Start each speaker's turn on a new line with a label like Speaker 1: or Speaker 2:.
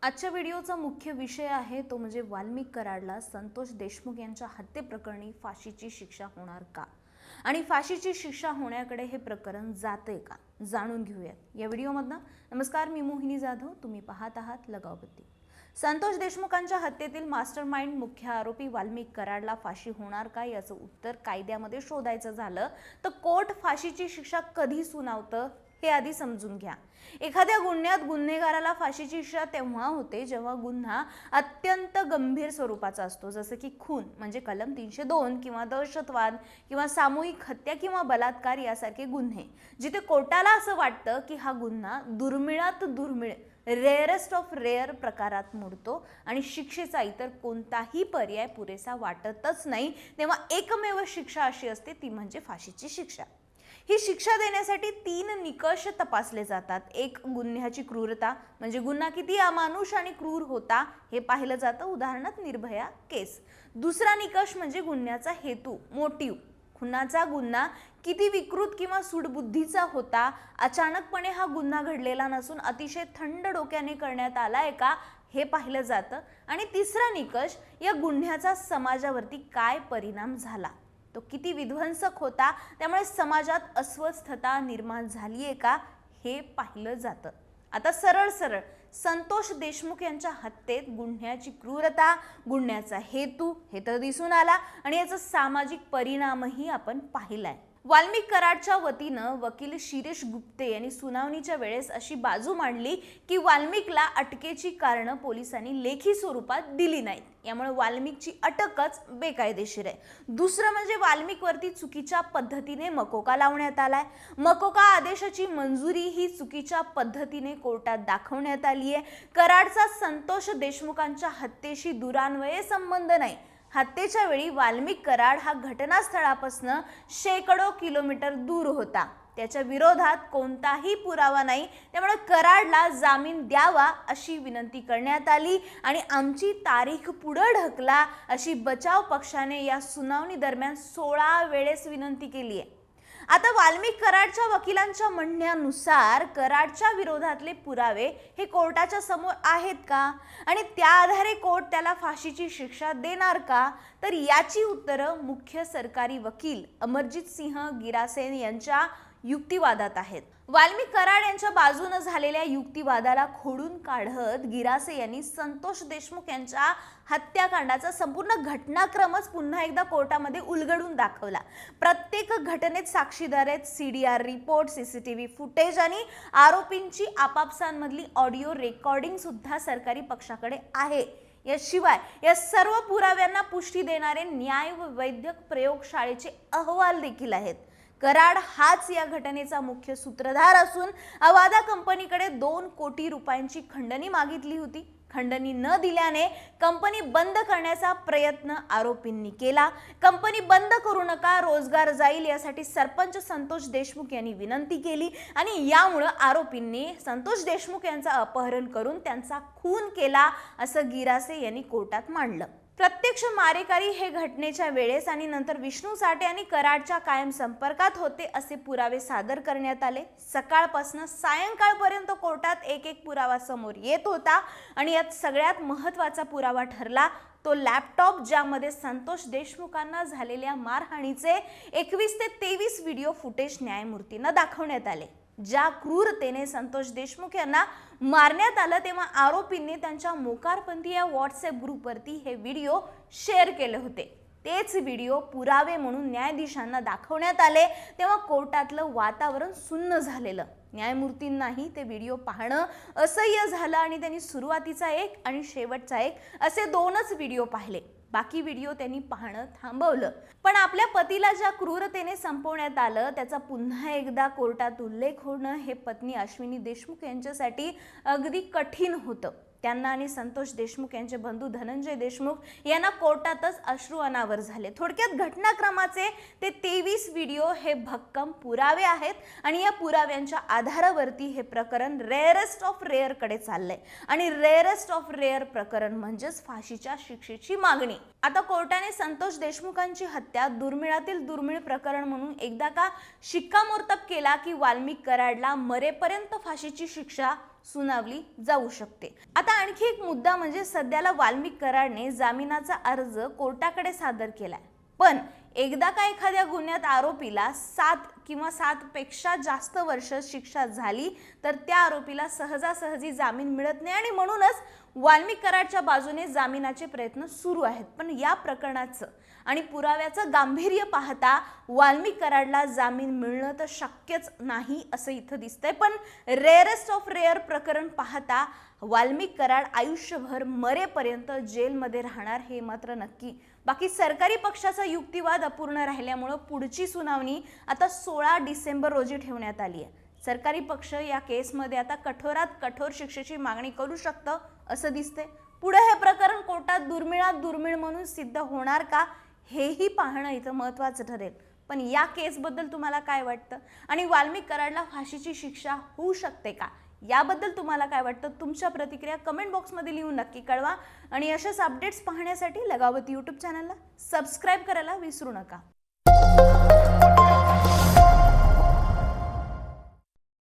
Speaker 1: आजच्या व्हिडिओचा मुख्य विषय आहे तो म्हणजे वाल्मिक कराडला संतोष देशमुख यांच्या हत्येप्रकरणी फाशीची शिक्षा होणार का आणि फाशीची शिक्षा होण्याकडे हे प्रकरण जाते का जाणून घेऊयात या व्हिडिओमधनं। नमस्कार, मी मोहिनी जाधव, तुम्ही पाहत आहात लगावबत्ती। संतोष देशमुखांच्या हत्येतील मास्टरमाइंड मुख्य आरोपी वाल्मिक कराडला फाशी होणार का याचं उत्तर कायद्यामध्ये शोधायचं झालं तर कोर्ट फाशीची शिक्षा कधी सुनावतं हे आधी समजून घ्या। एखाद्या गुन्ह्यात गुन्हेगाराला फाशीची शिक्षा तेव्हा होते जेव्हा गुन्हा अत्यंत गंभीर स्वरूपाचा असतो, जसं की खून म्हणजे कलम 302 किंवा दहशतवाद किंवा सामूहिक हत्या किंवा बलात्कार यासारखे गुन्हे, जिथे कोर्टाला असं वाटतं की हा गुन्हा दुर्मिळात दुर्मिळ रेअरेस्ट ऑफ रेअर प्रकारात मोडतो आणि शिक्षेचा इतर कोणताही पर्याय पुरेसा वाटतच नाही, तेव्हा एकमेव शिक्षा अशी असते ती म्हणजे फाशीची शिक्षा। ही शिक्षा देण्यासाठी 3 निकष तपासले जातात। एक, गुन्ह्याची क्रूरता म्हणजे गुन्हा किती अमानुष आणि क्रूर होता हे पाहिलं जातं, उदाहरणार्थ निर्भया केस। दुसरा निकष म्हणजे गुन्ह्याचा हेतू, मोटिव्ह, खुनाचा गुन्हा किती विकृत किंवा सूडबुद्धीचा होता, अचानकपणे हा गुन्हा घडलेला नसून अतिशय थंड डोक्याने करण्यात आलाय का हे पाहिलं जातं। आणि तिसरा निकष, या गुन्ह्याचा समाजावरती काय परिणाम झाला, तो किती विध्वंसक होता, त्यामुळे समाजात अस्वस्थता निर्माण झालीये का हे पाहिलं जातं। आता सरळ सरळ संतोष देशमुख यांच्या हत्येत गुन्ह्याची क्रूरता, गुन्ह्याचा हेतू हे तर दिसून आला आणि याचा सामाजिक परिणामही आपण पाहिलाय। वाल्मिक कराडच्या वतीनं वकील शिरीष गुप्ते यांनी सुनावणीच्या वेळेस अशी बाजू मांडली की वाल्मिकला अटकेची कारणं पोलिसांनी लेखी स्वरूपात दिली नाहीत, यामुळे वाल्मिकची अटकच बेकायदेशीर आहे। दुसरं म्हणजे वाल्मिकवरती चुकीच्या पद्धतीने मकोका लावण्यात आलाय। मकोका आदेशाची मंजुरी ही चुकीच्या पद्धतीने कोर्टात दाखवण्यात आली आहे। कराडचा संतोष देशमुखांच्या हत्येशी दुरान्वये संबंध नाही। हत्येच्या वेळी वाल्मिक कराड हा घटनास्थळापासून शेकडो किलोमीटर दूर होता, त्याच्या विरोधात कोणताही पुरावा नाही, त्यामुळे कराडला जामीन द्यावा अशी विनंती करण्यात आली आणि आमची तारीख पुढे ढकला अशी बचाव पक्षाने या सुनावणी दरम्यान 16 वेळेस विनंती केली आहे। आता वाल्मिक कराडच्या वकिलांच्या म्हणण्यानुसार कराडच्या विरोधातले पुरावे हे कोर्टाच्या समोर आहेत का आणि त्या आधारे कोर्ट त्याला फाशीची शिक्षा देणार का, तर याची उत्तरं मुख्य सरकारी वकील अमरजीत सिंह गिरासे यांच्या युक्तिवादात आहेत। वाल्मिक कराड यांच्या बाजूने झालेल्या युक्तिवादाला खोडून काढत गिरासे यांनी संतोष देशमुख यांच्या हत्याकांडाचा संपूर्ण घटनाक्रमच पुन्हा एकदा कोर्टामध्ये उलगडून दाखवला। प्रत्येक घटनेत साक्षीदार आहेत, सीडीआर रिपोर्ट, सीसीटीव्ही फुटेज आणि आरोपींची आपापसांमधली ऑडिओ रेकॉर्डिंग सुद्धा सरकारी पक्षाकडे आहे। याशिवाय या सर्व पुराव्यांना पुष्टी देणारे न्याय व वैद्यक प्रयोगशाळेचे अहवाल देखील आहेत। कराड हाच या घटनेचा मुख्य सूत्रधार असून अवादा कंपनीकडे 2 कोटी रुपयांची खंडणी मागितली होती। खंडणी न दिल्याने कंपनी बंद करण्याचा प्रयत्न आरोपींनी केला। कंपनी बंद करू नका, रोजगार जाईल यासाठी सरपंच संतोष देशमुख यांनी विनंती केली आणि यामुळे आरोपींनी संतोष देशमुख यांचं अपहरण करून त्यांचा खून केला असं गिरासे यांनी कोर्टात मांडलं। प्रत्यक्ष मारेकरी हे घटनेच्या वेळेस आणि नंतर विष्णू साठे आणि कराडच्या कायम संपर्कात होते असे पुरावे सादर करण्यात आले। सकाळपासून सायंकाळपर्यंत कोर्टात एक पुरावा समोर येत होता आणि यात सगळ्यात महत्त्वाचा पुरावा ठरला तो लॅपटॉप, ज्यामध्ये संतोष देशमुखांना झालेल्या मारहाणीचे 21 ते 23 व्हिडिओ फुटेज न्यायमूर्तींना दाखवण्यात आले। ज्या क्रूरतेने संतोष देशमुख यांना मारण्यात आलं तेव्हा आरोपींनी त्यांच्या मोकारपंथी या व्हॉट्सअप ग्रुपवरती हे व्हिडिओ शेअर केले होते। तेच व्हिडिओ पुरावे म्हणून न्यायाधीशांना दाखवण्यात आले तेव्हा कोर्टातलं वातावरण सुन्न झालेलं। न्यायमूर्तींनाही ते व्हिडिओ पाहणं असह्य झालं आणि त्यांनी सुरुवातीचा एक आणि शेवटचा एक असे 2च व्हिडिओ पाहिले, बाकी व्हिडिओ त्यांनी पाहणं थांबवलं। पण आपल्या पतीला ज्या क्रूरतेने संपवण्यात आलं त्याचा पुन्हा एकदा कोर्टात उल्लेख होणं हे पत्नी अश्विनी देशमुख यांच्यासाठी अगदी कठीण होतं। त्यांना आणि संतोष देशमुख यांचे बंधू धनंजय देशमुख यांना कोर्टातच अश्रू अनावर झाले। थोडक्यात घटनाक्रमाचे ते 23 व्हिडिओ हे भक्कम पुरावे आहेत आणि या पुराव्यांच्या आधारावरती हे प्रकरण रेअरेस्ट ऑफ रेअर कडे चाललंय आणि रेअरेस्ट ऑफ रेअर प्रकरण म्हणजेच फाशीच्या शिक्षेची मागणी। आता कोर्टाने संतोष देशमुखांची हत्या दुर्मिळातील दुर्मिळ प्रकरण म्हणून एकदा का शिक्कामोर्तब केला की वाल्मिक कराडला मरेपर्यंत फाशीची शिक्षा सुनावली जाऊ शकते। आता आणखी एक मुद्दा म्हणजे सध्याला वाल्मिक कराडने जामिनाचा अर्ज कोर्टाकडे सादर केलाय, पण एकदा का एखाद्या गुन्ह्यात आरोपीला 7 किंवा 7 पेक्षा जास्त वर्ष शिक्षा झाली तर त्या आरोपीला सहजासहजी जामीन मिळत नाही आणि म्हणूनच वाल्मिक कराडच्या बाजूने जामिनाचे प्रयत्न सुरू आहेत। पण या प्रकरणाचं आणि पुराव्याचं गांभीर्य पाहता वाल्मिक कराडला जामीन मिळणं तर शक्यच नाही असं इथं दिसतंय। पण रेअरेस्ट ऑफ रेअर प्रकरण पाहता वाल्मिक कराड आयुष्यभर मरेपर्यंत जेलमध्ये राहणार हे मात्र नक्की। बाकी सरकारी पक्षाचा युक्तिवाद अपूर्ण राहिल्यामुळे पुढची सुनावणी आता 16 डिसेंबर रोजी ठेवण्यात आली आहे। सरकारी पक्ष या केसमध्ये आता कठोरात कठोर शिक्षेची मागणी करू शकतं असं दिसतंय। पुढे हे प्रकरण कोर्टात दुर्मिळात दुर्मिळ म्हणून सिद्ध होणार का हेही पाहणं इथं महत्त्वाचं ठरेल। पण या केसबद्दल तुम्हाला काय वाटतं आणि वाल्मिक कराडला फाशीची शिक्षा होऊ शकते का याबद्दल तुम्हाला काय वाटतं? तुमच्या प्रतिक्रिया कमेंट बॉक्समध्ये लिहून नक्की कळवा आणि अशाच अपडेट्स पाहण्यासाठी लगावती YouTube चॅनलला सबस्क्राइब करायला विसरू नका।